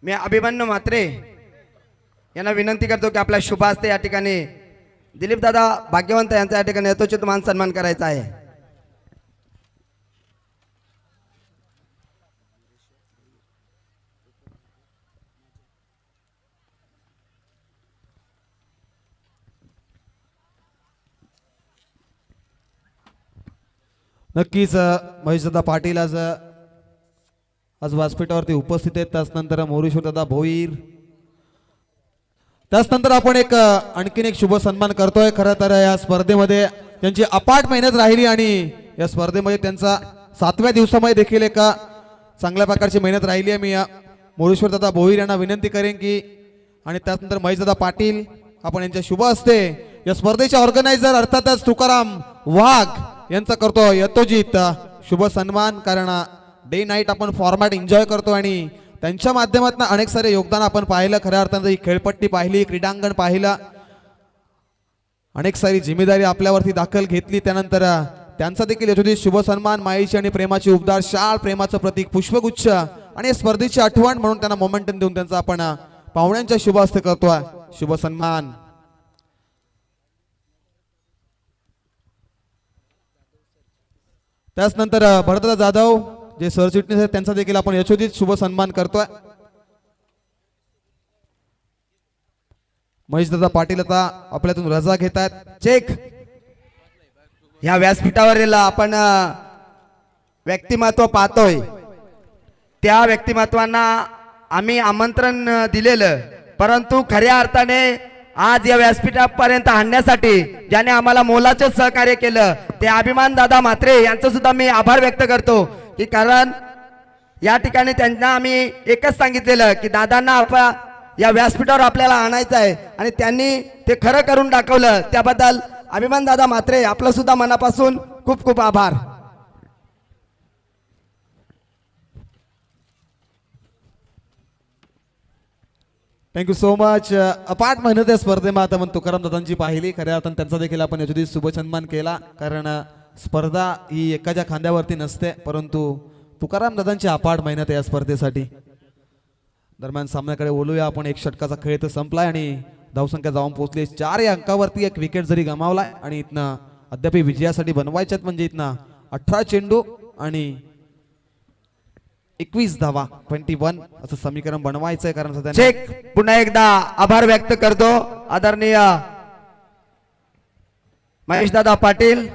Speaker 2: मी अभिमन्यू म्हात्रे यांना विनंती करतो की आपल्या शुभ हस्ते या ठिकाणी दिलीपदादा भाग्यवंत यांचा या ठिकाणी यथोचित मान सन्मान करायचा आहे.
Speaker 1: नक्कीच महेशदादा पाटील आज व्यासपीठावरती उपस्थित आहेत. त्याचनंतर मोरेश्वरदादा भोईर. त्याचनंतर आपण आणखीन एक शुभ सन्मान करतोय. खरं तर या स्पर्धेमध्ये त्यांची अपाट मेहनत राहिली आणि या स्पर्धेमध्ये त्यांचा 7व्या दिवसामध्ये देखील चांगल्या प्रकारची मेहनत राहिली आहे. मी मोरेश्वरदादा भोईर यांना विनंती करेन की आणि त्याचनंतर महेशदादा पाटील आपण यांच्या शुभ हस्ते या स्पर्धेचे ऑर्गनायझर अर्थातच तुकाराम वाघ यांचा करतो यथोचित शुभ सन्मान. कारण डे नाईट आपण फॉर्मॅट एन्जॉय करतो आणि त्यांच्या माध्यमातून अनेक सारे योगदान आपण पाहिलं. खऱ्या अर्थानं ही खेळपट्टी पाहिली, क्रीडांगण पाहिलं, अनेक सारी जिम्मेदारी आपल्यावरती दाखल घेतली. त्यानंतर त्यांचा देखील यथोचित शुभ सन्मान. मायेची आणि प्रेमाची उबदार शाळ, प्रेमाचं प्रतीक पुष्पगुच्छ आणि स्पर्धेची आठवण म्हणून त्यांना मोमेंटम देऊन त्यांचा आपण पाहुण्यांच्या शुभ हस्ते करतोय शुभ सन्मान. त्याचनंतर भरतदादा जाधव जे सरचिटणीस आहेत त्यांचा देखील आपण यशोचित शुभ सन्मान करतोय. महेशदादा पाटील आता आपल्यातून रजा घेत आहेत.
Speaker 2: चेक ह्या व्यासपीठावरील आपण व्यक्तिमत्व पाहतोय. त्या व्यक्तिमत्वांना आम्ही आमंत्रण दिलेलं, परंतु खऱ्या अर्थाने आज या व्यासपीठापर्यंत आणण्यासाठी ज्याने आम्हाला मोलाचे सहकार्य केलं ते अभिमान दादा म्हात्रे यांचं सुद्धा मी आभार व्यक्त करतो. की कारण या ठिकाणी त्यांना आम्ही एकच सांगितलेलं की दादांना या व्यासपीठावर आपल्याला आणायचं आहे आणि त्यांनी ते खरं करून दाखवलं. त्याबद्दल अभिमान दादा म्हात्रे आपलं सुद्धा मनापासून खूप खूप आभार.
Speaker 1: Thank you so much. अपाट मेहनत या स्पर्धेमध्ये आता तुकाराम दादांची पाहिली. खऱ्या अर्थानं त्यांचा देखील आपण यशोचित शुभ सन्मान केला. कारण स्पर्धा ही एकाच्या खांद्यावरती नसते, परंतु तुकाराम दादांची अपाट मेहनत आहे या स्पर्धेसाठी. दरम्यान सामन्याकडे बोलूया आपण. एक षटकाचा खेळ तर संपलाय आणि धावसंख्या जाऊन पोहोचली 4 या अंकावरती. एक विकेट जरी गमावलाय आणि इथनं अद्याप विजयासाठी बनवायच्यात, म्हणजे इथनं 18 चेंडू आणि 21 धावा 21 असं समीकरण बनवायचंय. कारण सध्या
Speaker 2: चेक पुन्हा एकदा आभार व्यक्त करतो आदरणीय महेश दादा पाटील.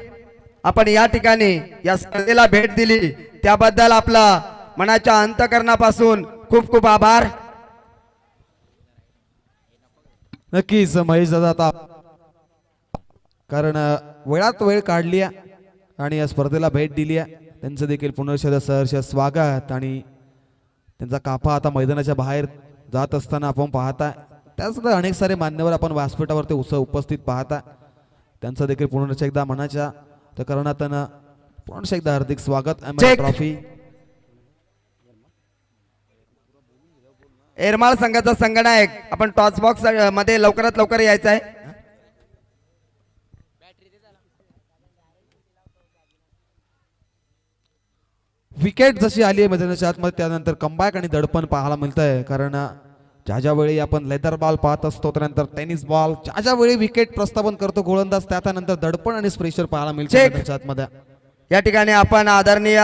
Speaker 2: आपण या ठिकाणी या स्पर्धेला भेट दिली त्याबद्दल आपला मनाच्या अंतकरणापासून खूप खूप आभार.
Speaker 1: नक्कीच महेश दादा, आता कारण वेळात वेळ काढली आणि या स्पर्धेला भेट दिली आहे, त्यांचं देखील पुनर्शद सहर्ष स्वागत. आणि त्यांचा काफा आता मैदानाच्या बाहेर जात असताना आपण पाहताय. त्यासुद्धा अनेक सारे मान्यवर आपण व्यासपीठावरती उपस्थित पाहताय. त्यांचं देखील पुनश्च एकदा मनाच्या तर करणातन पुनश्च एकदा हार्दिक स्वागत. ट्रॉफी
Speaker 2: एरमाळ संघाचा संघनायक आपण टॉस बॉक्स मध्ये लवकरात लवकर यायचं आहे.
Speaker 1: विकेट जशी आली आहे मैदानाच्या आतमध्ये त्यानंतर कमबॅक आणि दडपण पाहायला मिळतंय. कारण ज्या वेळी आपण लेदर बॉल पाहत असतो, त्यानंतर टेनिस बॉल, ज्या वेळी विकेट प्रस्थापन करतो गोलंदाज, त्यानंतर दडपण आणि प्रेशर पाहायला मिळतं मैदानाच्या आतमध्ये.
Speaker 2: या ठिकाणी आपण आदरणीय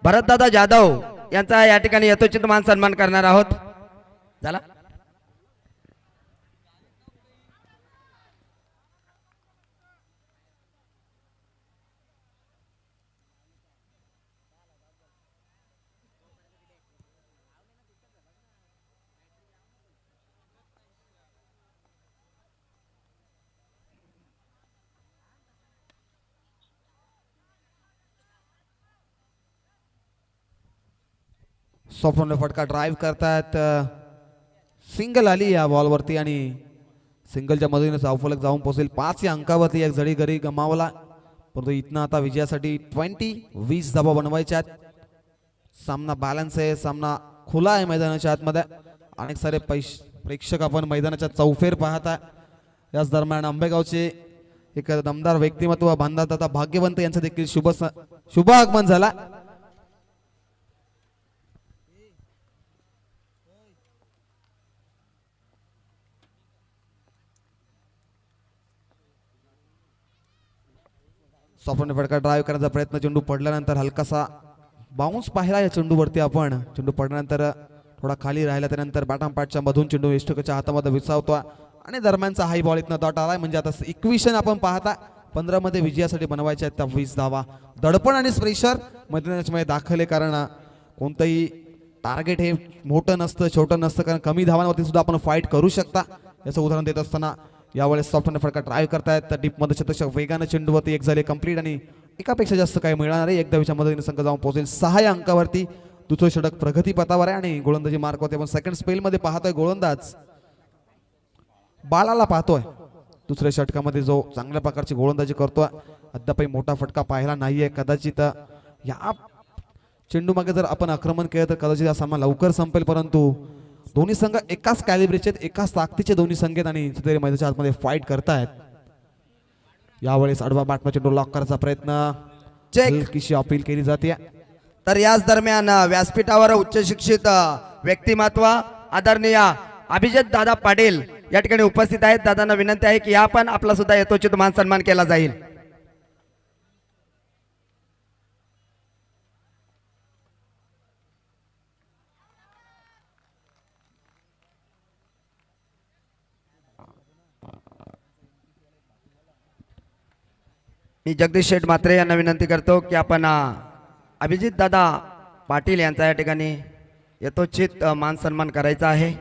Speaker 2: भरतदादा जाधव यांचा या ठिकाणी यथोचित मान सन्मान करणार आहोत. झाला
Speaker 1: सॉफ्टवॉल फटका ड्राईव्ह करतायत. सिंगल आली या बॉलवरती आणि सिंगलच्या मदतीने धावफलक जाऊन पोहोचेल 5 या अंकावरती. एक जडी घरी गमावला, परंतु इथनं आता विजयासाठी 20 धावा बनवायच्या आहेत. सामना बॅलन्स आहे, सामना खुला आहे मैदानाच्या आतमध्ये. अनेक सारे प्रेक्षक आपण मैदानाच्या चौफेर पाहताय. याच दरम्यान आंबेगावचे एक दमदार व्यक्तिमत्व बांधादाता भाग्यवंत यांचं देखील शुभ आगमन झाला. सॉफ्टवॉल फटका ड्राईव्ह करण्याचा प्रयत्न, चेंडू पडल्यानंतर हलकासा बाउन्स पाहिला या चेंडूवरती आपण. चेंडू पडल्यानंतर थोडा खाली राहिला, त्यानंतर बॅटमपॅटच्या मधून चेंडू यष्टकाच्या हातामध्ये विसावतो आणि दरम्यानचा हाय बॉल इथनं डॉट आलाय. म्हणजे आता इक्वेशन आपण पाहता 15 मध्ये विजयासाठी बनवायचे आहेत त्या 20 धावा. दडपण आणि प्रेशर मैदानाच्या दाखल आहे, कारण कोणतंही टार्गेट हे मोठं नसतं, छोटं नसतं, कारण कमी धावांवरती सुद्धा आपण फाईट करू शकता. याचं उदाहरण देत असताना यावेळेस सॉफ्टवॉल फटका ड्राईव्ह करतायत. तर डीपमध्ये शतक वेगानं चेंडूवरती एक झाले कंप्लीट आणि एकापेक्षा जास्त काही मिळणार आहे. एक धावेच्या मदतीने संघ जाऊन पोहोचेल 6 या अंकावरती. दुसरं षटक प्रगतीपथावर आहे आणि गोलंदाजी मार्क होते. पण सेकंड स्पेलमध्ये पाहतोय गोलंदाज बाळाला पाहतोय. दुसऱ्या षटकामध्ये जो चांगल्या प्रकारची गोलंदाजी करतोय, अद्यापही मोठा फटका पाहिला नाहीये. कदाचित या चेंडू मागे जर आपण आक्रमण केलं तर कदाचित हा सामना लवकर संपेल, परंतु दोन्ही संघ एकाच कॅलिब्रेचे आहेत, एकाच ताकदीचे दोन्ही संघ आहेत आणि तरी मैदानाच्या आतमध्ये फाईट करतायत. यावेळेस आडवा बॅटमध्ये चेंडू लॉक करायचा प्रयत्न, हलकीशी अपील केली जाते.
Speaker 2: तर याच दरम्यान व्यासपीठावर उच्च शिक्षित व्यक्तिमत्व आदरणीय अभिजित दादा पाटील या ठिकाणी उपस्थित आहेत. दादांना विनंती आहे की या पण आपला सुद्धा यथोचित मान सन्मान केला जाईल. मी जगदीश शेठ म्हात्रे यांना विनंती करतो की आपण अभिजित दादा पाटील यांचा या ठिकाणी यथोचित मान सन्मान करायचा आहे.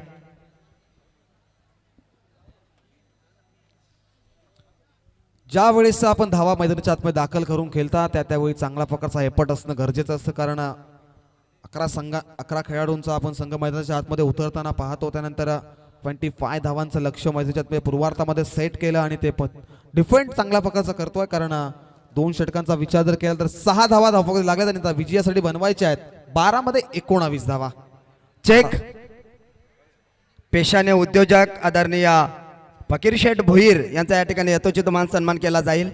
Speaker 1: ज्या वेळेस आपण धावा मैदानाच्या आतमध्ये दाखल करून खेळता त्यावेळी चांगल्या प्रकारचा एफर्ट असणं गरजेचं असतं, कारण 11 खेळाडूंचा आपण संघ मैदानाच्या आतमध्ये उतरताना पाहतो. त्यानंतर 25 धावांचं लक्ष मैदानाच्या आतमध्ये पूर्वार्धामध्ये सेट केलं आणि ते डिफेंड चांगल्या प्रकारचं करतोय, कारण 2 षटकांचा विचार जर केला तर 6 धावा धावफलक लागल्या आणि विजयासाठी बनवायच्या आहेत. 12 मध्ये 19 धावा.
Speaker 2: चेक पेशाने उद्योजक आदरणीय फकीर शेठ भोईर यांचा या ठिकाणी यथोचित मान सन्मान केला जाईल.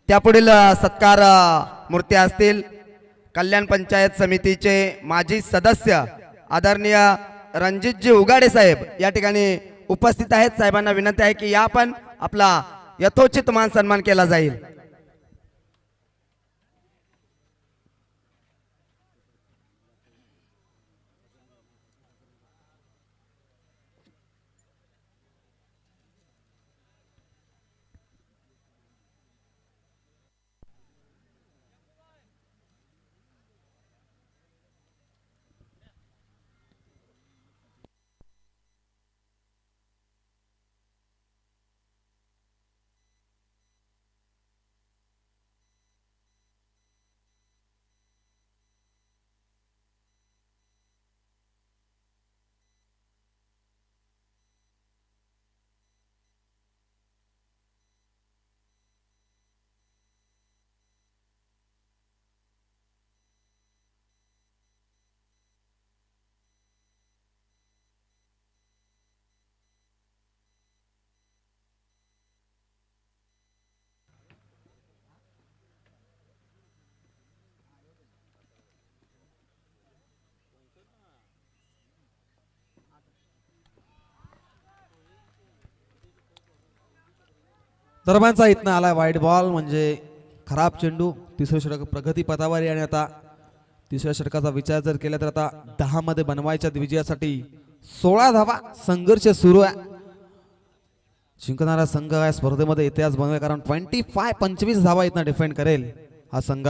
Speaker 2: त्यापुढील सत्कार मूर्ती असतील कल्याण पंचायत समितीचे माजी सदस्य आदरणीय रणजितजी उगाडे साहेब या ठिकाणी उपस्थित आहेत. साहेबांना विनंती आहे की या पण आपला यथोचित मान सन्मान केला जाईल.
Speaker 1: दरम्यानचा इथनं आलाय वाईट बॉल म्हणजे खराब चेंडू. तिसरं षटक प्रगती पथावर आहे आणि आता तिसऱ्या षटकाचा विचार जर केला तर आता 10 मध्ये बनवायच्या विजयासाठी 16 धावा संघर्ष सुरू आहे. जिंकणारा संघ या स्पर्धेमध्ये इतिहास बनवेल कारण 25 धावा इथनं डिफेंड करेल हा संघ.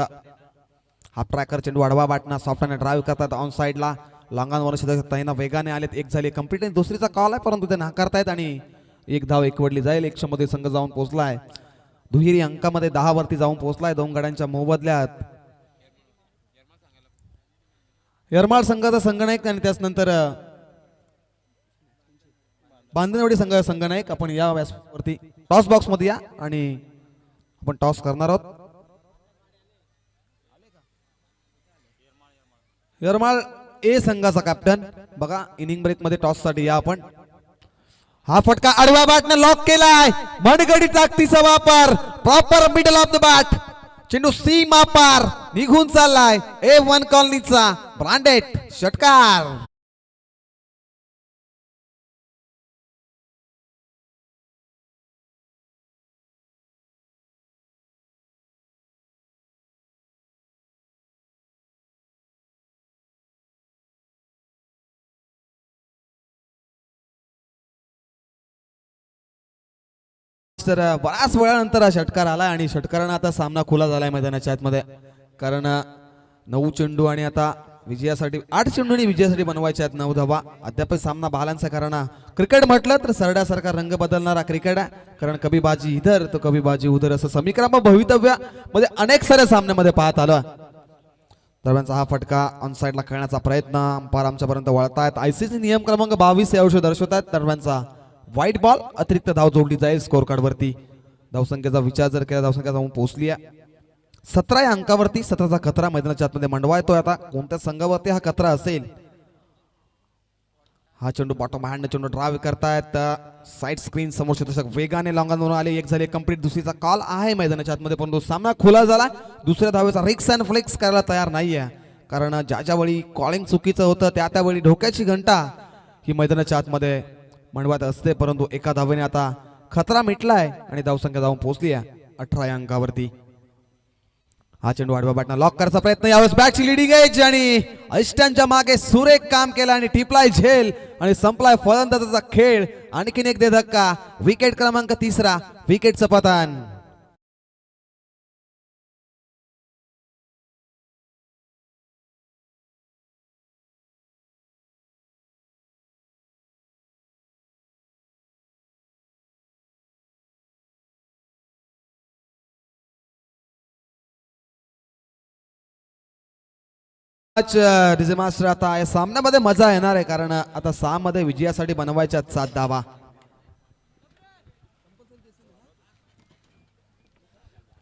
Speaker 1: हा ट्रॅकर चेंडू आडवा बाटना सॉफ्टने ड्राईव्ह करतात ऑन साइडला लांगांवर तैना वेगाने आलेत. एक झाली कंप्लीट दुसरीचा कॉल आहे परंतु ते नाकारतायत आणि एक धाव एकवडली जाईल. 100 मध्ये संघ जाऊन पोहोचलाय. दुहेरी अंकामध्ये 10 वरती जाऊन पोहोचलाय 2 गड्यांच्या मोबदल्यात. यरमाळ संघाचा संघनायक आणि त्यानंतर बांधणेवाडी संघनायक आपण या व्यासपीठावरती टॉस बॉक्स मध्ये या आणि आपण टॉस करणार आहोत. यरमाळ ए संघाचा कॅप्टन बघा इनिंग ब्रेक मध्ये टॉस साठी या आपण. हा फटका आडव्या बॅटने लॉक केलाय. मनगडी ताकदीचा वापर proper middle of the bat चेंडू सीमा पार निघून चाललाय. A1 कॉलनीचा ब्रांडेड षटकार. तर बऱ्याच वेळानंतर हा षटकार आलाय आणि षटकारानं आता सामना खुला झालाय मैदानाच्या आतमध्ये कारण 9 चेंडू आणि आता विजयासाठी 8 चेंडूंनी विजयासाठी बनवायचे आहेत 9 धावा. अद्याप सामना बालांचा कारण क्रिकेट म्हटलं तर सरड्यासारखा रंग बदलणारा क्रिकेट आहे कारण कभी बाजी इधर तो कभी बाजी उधर असं समीकरण भवितव्यामध्ये अनेक साऱ्या सामन्यामध्ये पाहत आलं. दरम्यानचा हा फटका ऑन साइडला खेळण्याचा प्रयत्न अंपायर आमच्यापर्यंत वळतायत. आयसीसी नियम क्रमांक 22 याविषयी दर्शवतात. दरम्यानचा व्हाईट बॉल अतिरिक्त धाव जोडली जाईल स्कोर कार्ड वरती. धावसंख्येचा विचार जर केला धावसंख्या जाऊन पोहोचली आहे 17 या अंकावरती. 17चा खतरा मैदानाच्या आतमध्ये मंडवा येतोय. आता कोणत्या संघावरती हा खतरा असेल. हा चेंडू बॉटम हँड चेंडू ड्राईव्ह करतायत साइड स्क्रीन समोर क्षेत्ररक्षक वेगाने लॉंगांवरून आले. एक झाले कंप्लीट दुसरीचा कॉल आहे मैदानाच्या आतमध्ये परंतु सामना खुला झाला. दुसऱ्या धावेचा रिक्स अँड फ्लेक्स करायला तयार नाहीये कारण ज्या वेळी कॉलिंग चुकीचं होतं त्या वेळी ढोक्याची घंटा ही मैदानाच्या आतमध्ये मंडवात असते परंतु एका धावेने आता खतरा मिटलाय आणि धावसंख्या जाऊन पोहोचली आहे 18 या अंकावरती. हा चेंडू आडव्या बॅटना लॉक करायचा प्रयत्न यावेळेस बॅटची लिडिंग एज आणि अष्टांच्या मागे सुरेख काम केलं आणि टिपलाय झेल आणि संपलाय फलंदाजाचा खेळ. आणखीन एक दे धक्का विकेट क्रमांक 3 विकेटचं पतन. डीजे मास्टर आता या सामन्यामध्ये मजा येणार आहे कारण आता 6 मध्ये विजयासाठी बनवायच्या 7 धावा.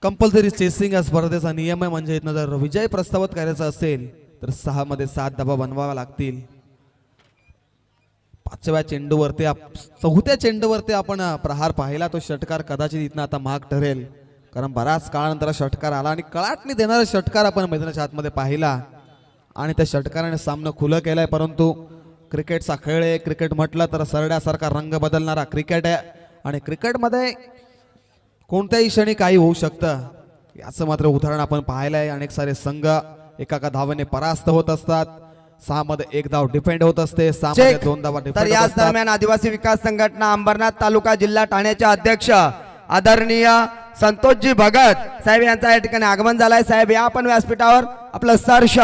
Speaker 1: कंपल्सरी चेसिंग या स्पर्धेचा नियम आहे म्हणजे इथनं जर विजय प्रस्तावित करायचा असेल तर 6 मध्ये 7 धावा बनवाव्या लागतील. 5व्या चेंडूवरती चौथ्या चेंडूवरती आपण प्रहार पाहिला. तो षटकार कदाचित इथनं आता महाग ठरेल, कारण बराच काळानंतर षटकार आला आणि कळाटणी देणारा षटकार आपण मैदानाच्या आतमध्ये पाहिला आणि त्या षटकाराने सामना खुलं केलाय. परंतु क्रिकेटचा खेळ आहे, क्रिकेट म्हटलं तर सरड्यासारखा रंग बदलणारा क्रिकेट आहे आणि क्रिकेटमध्ये कोणत्याही क्षणी काही होऊ शकतं, याचं मात्र उदाहरण आपण पाहिलं आहे. अनेक सारे संघ एका धावेने परास्त होत असतात, 6 मध्ये 1 धाव डिफेंड होत असते, 6 मध्ये 2 धावा
Speaker 2: तर
Speaker 1: डिफेंड
Speaker 2: याच दरम्यान आदिवासी विकास संघटना अंबरनाथ तालुका जिल्हा ठाण्याचे अध्यक्ष आदरणीय संतोषजी भगत साहेब यांचा या ठिकाणी आगमन झालाय. साहेब या आपण व्यासपीठावर आपलं सहर्ष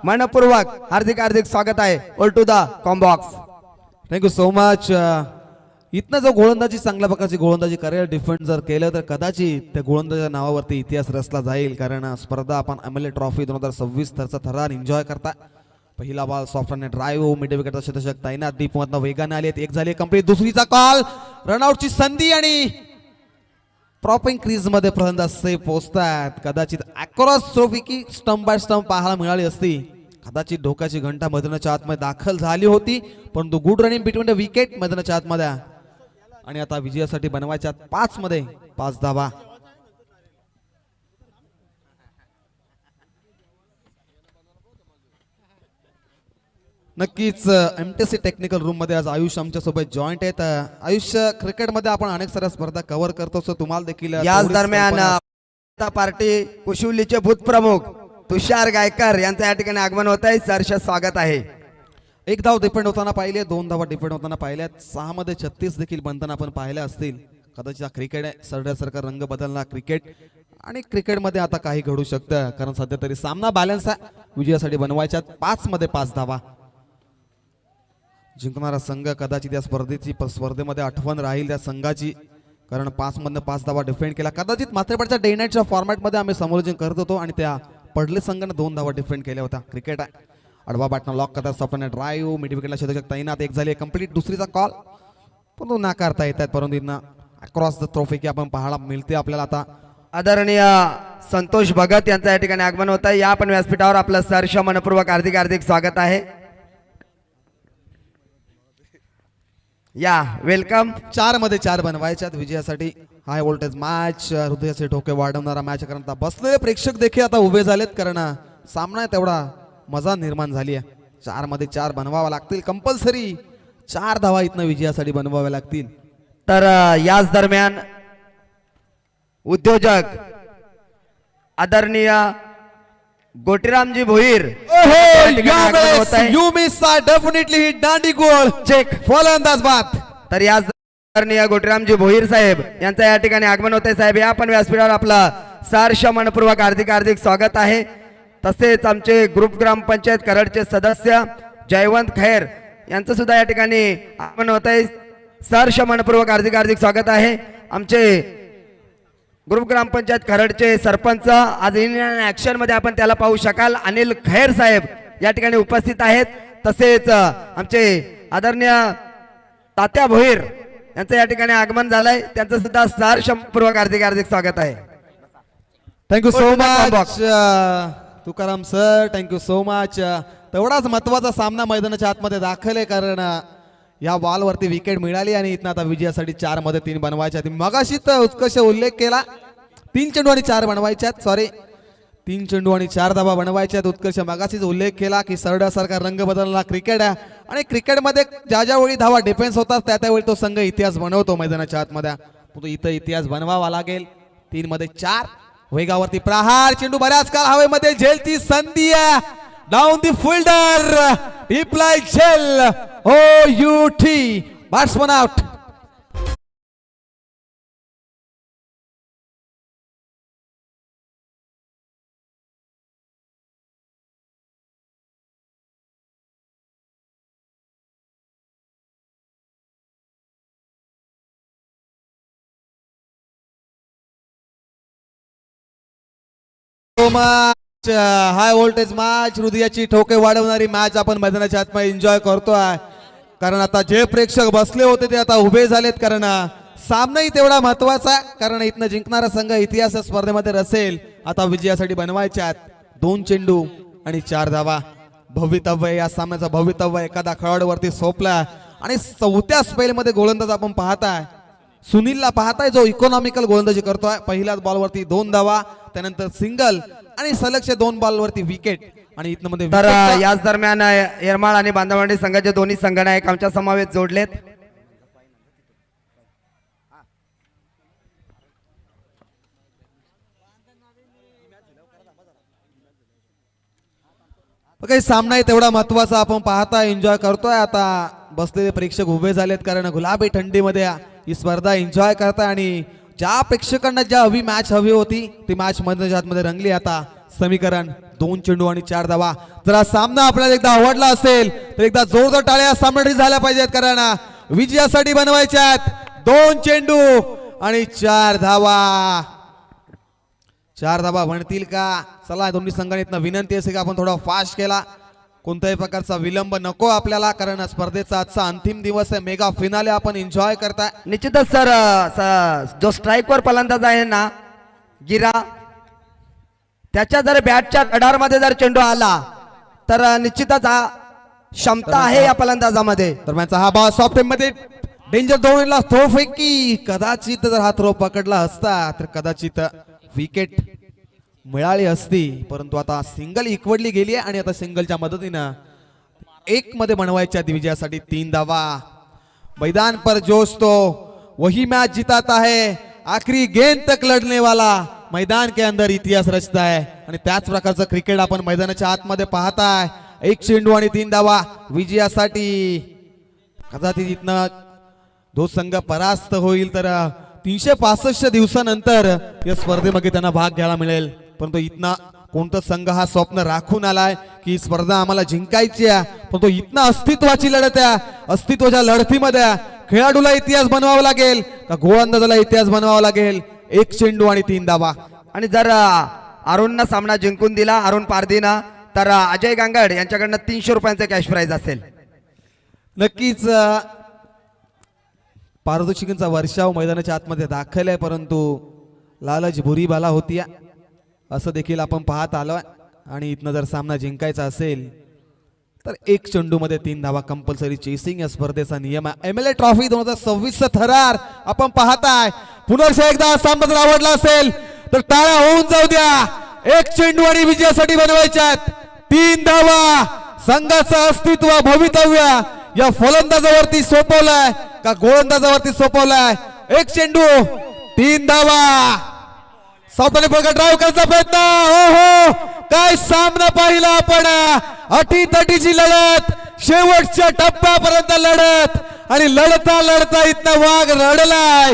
Speaker 2: मनपूर्वक हार्दिक हार्दिक स्वागत आहे. All to the combox.
Speaker 1: Thank you so much. इथनं जो गोलंदाजी चांगल्या प्रकारची गोलंदाजी करेल, डिफेंड जर केलं तर कदाचित त्या गोलंदाजीच्या नावावरती इतिहास रचला जाईल, कारण स्पर्धा आपण एमएलए ट्रॉफी 2026 थरचा थरार एन्जॉय करता. पहिला बॉल सॉफ्टने ड्राईव्ह, मिड विकेटचा शतक तैनात, डीप मधनं वेगाने आले, एक झाली कंप्लीट. दुसरीचा कॉल, रनआउटची संधी आणि प्रॉपिंग क्रीज मध्ये फलंदाज सेफ पोहोचतात. कदाचित अक्रॉस ट्रॉफी की स्टंप बाय स्टंप पाहायला मिळाली असती, कदाचित धोक्याची घंटा मैदानाच्या आतमध्ये दाखल झाली होती, परंतु good running between the wicket मैदानाच्या आतमध्ये. आणि आता विजयासाठी बनवायच्या 5 मध्ये 5 धावा. नक्कीच एमटीसी टेक्निकल रूम मध्ये आज आयुष आमच्या सोबत जॉईंट आहेत. आयुष्य, क्रिकेटमध्ये आपण अनेक साऱ्या स्पर्धा कव्हर करतो, सो तुम्हाला देखील
Speaker 2: याच दरम्यान पार्टी कुशिवलीचे भूतप्रमुख तुषार गायकर यांचं या ठिकाणी आगमन होत आहे. सहर्ष स्वागत आहे.
Speaker 1: 1 धाव डिपेंड होताना पाहिले, 2 धावा डिपेंड होताना पाहिल्यात, 6 मध्ये 36 देखील बनताना आपण पाहिल्या असतील. कदाचित क्रिकेट आहे, सरड्यासारखा रंग बदलणार क्रिकेट आणि क्रिकेटमध्ये आता काही घडू शकतं, कारण सध्या तरी सामना बॅलन्स आहे. विजयासाठी बनवायच्या 5 मध्ये 5 धावा. जिंकणारा संघ कदाचित या स्पर्धेमध्ये आठवण राहील त्या संघाची, कारण 5 मधनं 5 धावा डिफेंड केला. कदाचित माथेपाडच्या डे नाईटच्या फॉर्मॅटमध्ये आम्ही समालोचन करत होतो आणि त्या पडले संघाने 2 धावा डिफेंड केल्या होत्या. क्रिकेट आहे, अडवा बॅटनं लॉक करतात, सॉफ्टने ड्राईव्ह, मिड विकेटला शतक तैनात, एक झाली कंप्लीट. दुसरीचा कॉल पण नाकारता येतात, परंतु इथं अक्रॉस द ट्रॉफी की आपण पाहायला मिळते आपल्याला. आता
Speaker 2: आदरणीय संतोष भगत यांचं या ठिकाणी आगमन होत आहे. या आपण व्यासपीठावर आपलं सहर्ष मनपूर्वक हार्दिक हार्दिक स्वागत आहे. या वेलकम.
Speaker 1: 4 मध्ये 4 बनवायच्यात विजयासाठी. हाय व्होल्टेज मॅच, हृदयाचे ठोके वाढवणारा मॅच, कारण आता बसलेले प्रेक्षक देखील आता उभे झालेत, कारण सामना तेवढा मजा निर्माण झाली आहे. 4 मध्ये 4 बनवावा लागतील, कंपल्सरी 4 धावा इथनं विजयासाठी बनवाव्या लागतील.
Speaker 2: तर याच दरम्यान उद्योजक आदरणीय Gotiramji Bhoir
Speaker 1: you miss definitely hit दांडी गोल
Speaker 2: चेक
Speaker 1: फलंदाज बाद.
Speaker 2: तर याच आदरणीय गोटीरामजी भोईर साहेब यांचं या ठिकाणी आगमन होते. साहेब या पण व्यासपीठावर आपलं सहर्ष मनपूर्वक हार्दिक हार्दिक स्वागत आहे. तसेच आमचे ग्रुप ग्रामपंचायत कराडचे सदस्य जयवंत खैर यांचं सुद्धा या ठिकाणी आगमन होत आहे. सहर्ष मनपूर्वक हार्दिक हार्दिक स्वागत आहे. आमचे ग्रुप ग्रामपंचायत खरडचे सरपंच आज इन ऍक्शन मध्ये आपण त्याला पाहू शकाल, अनिल खैर साहेब या ठिकाणी उपस्थित आहेत. तसेच आमचे आदरणीय तात्या भोईर यांचं या ठिकाणी आगमन झालंय, त्यांचं सुद्धा सहर्ष पूर्वक हार्दिक हार्दिक स्वागत आहे.
Speaker 1: Thank you so much Tukaram sir, thank you so much. तेवढाच महत्वाचा सामना मैदानाच्या आतमध्ये दाखल आहे, कारण या बॉलवरती विकेट मिळाली आणि इथनं आता विजयासाठी 4 मध्ये 3 बनवायच्या. मगाशी तर उत्कर्ष उल्लेख केला, 3 चेंडू आणि 4 बनवायच्यात. सॉरी, 3 चेंडू आणि 4 धावा बनवायच्यात. उत्कर्ष मगाशीच उल्लेख केला की सरड्यासारखा रंग बदलला क्रिकेट आहे आणि क्रिकेटमध्ये ज्या ज्या वेळी धावा डिफेन्स होतात त्या त्यावेळी तो संघ इतिहास बनवतो मैदानाच्या आतमध्ये. तो इथं इतिहास बनवावा लागेल. 3 मध्ये 4 वेगावरती प्रहार, चेंडू बऱ्याच काळ हवेमध्ये झेलची संधी आहे. डाऊन दी फिल्डर, रिप्लाय झेल, O U T, batsman out. High voltage match, हृदयाची ठोके वाढवणारी मॅच आपण मैदानाच्या आतमध्ये एन्जॉय करतोय, कारण आता जे प्रेक्षक बसले होते ते आता उभे झालेत, कारण सामनाही तेवढा महत्वाचा, कारण इथनं जिंकणारा संघ इतिहास स्पर्धेमध्ये रसेल. आता विजयासाठी बनवायच्यात 2 चेंडू आणि 4 धावा. भवितव्य, या सामन्याचा भवितव्य एखादा खेळाडूवरती सोपला आणि चौथ्या स्पेलमध्ये गोलंदाज आपण पाहताय सुनीलला पाहताय जो इकॉनॉमिकल गोलंदाजी करतोय. पहिल्याच बॉलवरती 2 धावा, त्यानंतर सिंगल आणि सलगचे 2 बॉलवरती विकेट. आणि इथनं मध्ये
Speaker 2: तर
Speaker 1: wicket चा-
Speaker 2: याच दरम्यान येरमाळ आणि बांधववाडी संघाचे दोन्ही संघनायक आमच्या समावेश जोडलेत.
Speaker 1: काही सामना आहे तेवढा महत्वाचा आपण पाहताय एन्जॉय करतोय. आता बसलेले प्रेक्षक उभे झालेत कारण गुलाबी थंडीमध्ये ही स्पर्धा एन्जॉय करताय आणि ज्या प्रेक्षकांना ज्या हवी मॅच हवी होती ती मॅच मध्ये रंगली. आता समीकरण 2 चेंडू आणि 4 धावा. जर हा सामना आपल्याला एकदा आवडला असेल तर एकदा जोरदार टाळ्या सामन्यासाठी झाल्या पाहिजेत कारण विजयासाठी बनवायच्यात. 2 चेंडू आणि 4 धावा. 4 धावा म्हणतील का? चला दोन्ही संघांनी इथनं विनंती असेल की आपण थोडा फास्ट केला. कोणत्याही प्रकारचा विलंब नको आपल्याला कारण स्पर्धेचा आजचा अंतिम दिवस आहे. मेगा फिनाले आपण एन्जॉय करताय.
Speaker 2: निश्चितच सर जो स्ट्राईकवर फलंदाज आहे ना गिरा, त्याच्या जर बॅटच्या कडारमध्ये जर चेंडू आला तर निश्चितच हा क्षमता आहे या फलंदाजामध्ये.
Speaker 1: दरम्यानचा हा बॉल सॉफ्ट मध्ये डेंजर दोनला थ्रो फेकी. कदाचित जर हा थ्रो पकडला असता तर कदाचित विकेट मिळाली असती. परंतु आता सिंगल इकवडली गेली आहे आणि आता सिंगलच्या मदतीनं 1 मध्ये बनवायच्या विजयासाठी 3 धावा. मैदान पर जोश तो वही मैच जिताता है, आखिरी गेंद तक लढने वाला मैदान के अंदर इतिहास रचता है. आणि त्याच प्रकारचं क्रिकेट आपण मैदानाच्या आतमध्ये पाहताय. 1 चेंडू आणि 3 धावा विजयासाठी. कदाचित इथनं जो संघ परास्त होईल तर 365 दिवसानंतर या स्पर्धेमध्ये त्यांना भाग घ्यायला मिळेल. परंतु इथनं कोणता संघ हा स्वप्न राखून आलाय की ही स्पर्धा आम्हाला जिंकायची आहे. परंतु इथनं अस्तित्वाची लढत आहे. अस्तित्वाच्या लढतीमध्ये खेळाडूला इतिहास बनवावा लागेल का गोलंदाजाला इतिहास बनवावा लागेल. 1 चेंडू आणि 3 धावा.
Speaker 2: आणि जर अरुणनं सामना जिंकून दिला अरुण पारदीना तर अजय गांगड यांच्याकडनं 300 रुपयांचं कॅश प्राइज असेल.
Speaker 1: नक्कीच पारितोषिकांचा वर्षाव मैदानाच्या आतमध्ये दाखल आहे परंतु लालच भुरी बाला होती असं देखील आपण पाहत आलोय. आणि इथनं जर सामना जिंकायचा असेल तर 1 चेंडू मध्ये 3 धावा कंपल्सरी चेसिंग या स्पर्धेचा नियम आहे. MLA ट्रॉफी 2026 थरार आपण पाहताय. पुनर्ष एकदा सामना जर आवडला असेल तर टाळ्या होऊन जाऊ द्या. 1 चेंडू आणि विजयासाठी बनवायच्यात 3 धावा. संघाचं अस्तित्व भवितव्य या फलंदाजावरती सोपवलाय का गोलंदाजावरती सोपवलाय. 1 चेंडू 3 धावा. सावधानी पकड ड्राईव्ह करायचा प्रयत्न. हो काय सामना पाहिला आपण. अटीतटीची लढत, शेवटच्या टप्प्यापर्यंत लढत आणि लढता लढता इथं वाघ रडलाय.